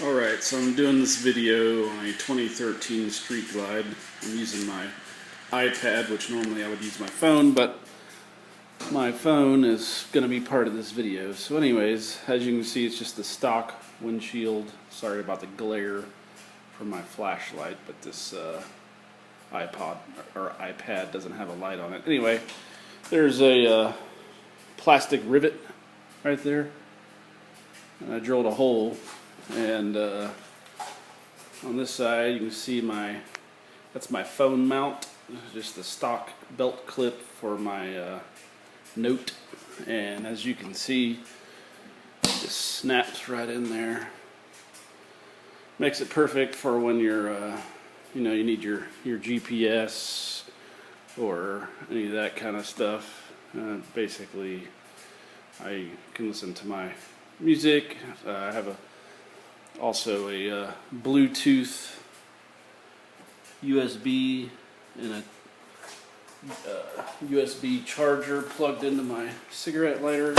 Alright, so I'm doing this video on a 2013 Street Glide. I'm using my iPad, which normally I would use my phone, but my phone is going to be part of this video. So anyways, as you can see, it's just the stock windshield. Sorry about the glare from my flashlight, but this iPad doesn't have a light on it. Anyway, there's a plastic rivet right there, and I drilled a hole. And on this side you can see that's my phone mount, just the stock belt clip for my Note, and as you can see, it just snaps right in there. Makes it perfect for when you're you need your GPS or any of that kind of stuff. Basically I can listen to my music. I have also a Bluetooth USB and a USB charger plugged into my cigarette lighter. You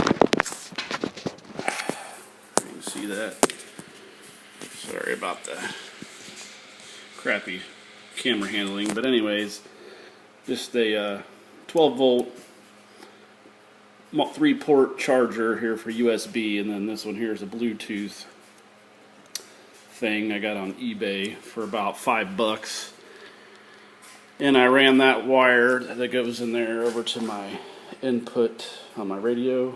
can see that. Sorry about the crappy camera handling, but anyways, just a 12 volt 3-port charger here for USB, and then this one here is a Bluetooth thing I got on eBay for about $5, and I ran that wire that goes in there over to my input on my radio,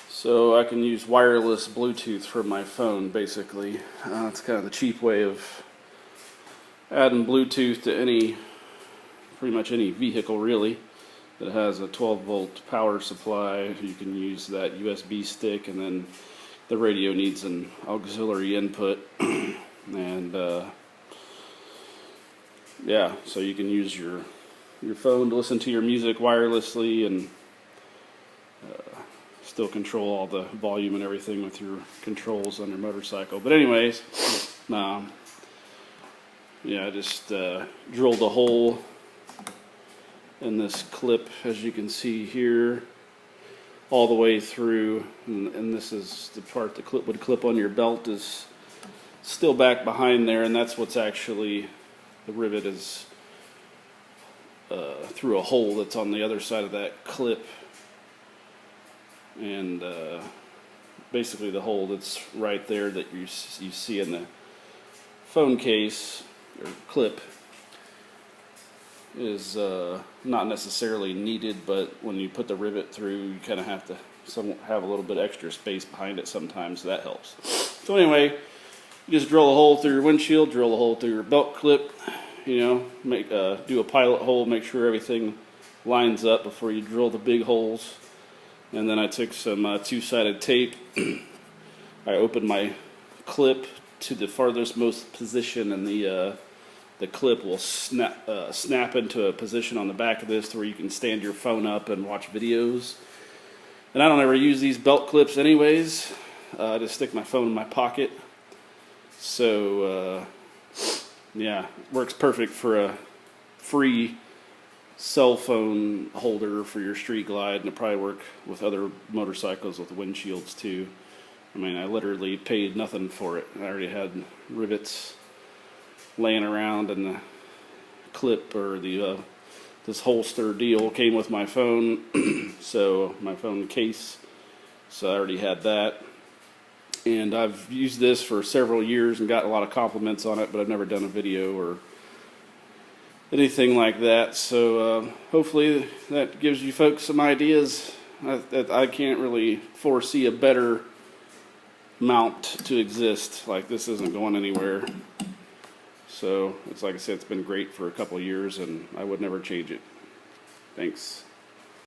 so I can use wireless Bluetooth for my phone. Basically, it's kind of the cheap way of adding Bluetooth to pretty much any vehicle really that has a 12 volt power supply. You can use that USB stick, and then the radio needs an auxiliary input, and yeah, so you can use your phone to listen to your music wirelessly and still control all the volume and everything with your controls on your motorcycle. But anyways, yeah, I just drilled a hole in this clip, as you can see here, all the way through, and this is the part the clip would clip on your belt is still back behind there, and that's what's actually, the rivet is through a hole that's on the other side of that clip, and basically the hole that's right there that you see in the phone case or clip is not necessarily needed, but when you put the rivet through, you kind of have to have a little bit extra space behind it sometimes, so that helps. So anyway, you just drill a hole through your windshield, drill a hole through your belt clip, do a pilot hole, make sure everything lines up before you drill the big holes. And then I took some two-sided tape. I opened my clip to the farthest most position, and the clip will snap into a position on the back of this to where you can stand your phone up and watch videos. And I don't ever use these belt clips anyways. I just stick my phone in my pocket. So yeah, it works perfect for a free cell phone holder for your Street Glide, and it'll probably work with other motorcycles with windshields too. I mean, I literally paid nothing for it. I already had rivets laying around, and the clip or this holster deal came with my phone, so my phone case, so I already had that. And I've used this for several years and got a lot of compliments on it, but I've never done a video or anything like that. So hopefully that gives you folks some ideas. I can't really foresee a better mount to exist. Like, this isn't going anywhere. So it's, like I said, it's been great for a couple of years, and I would never change it. Thanks.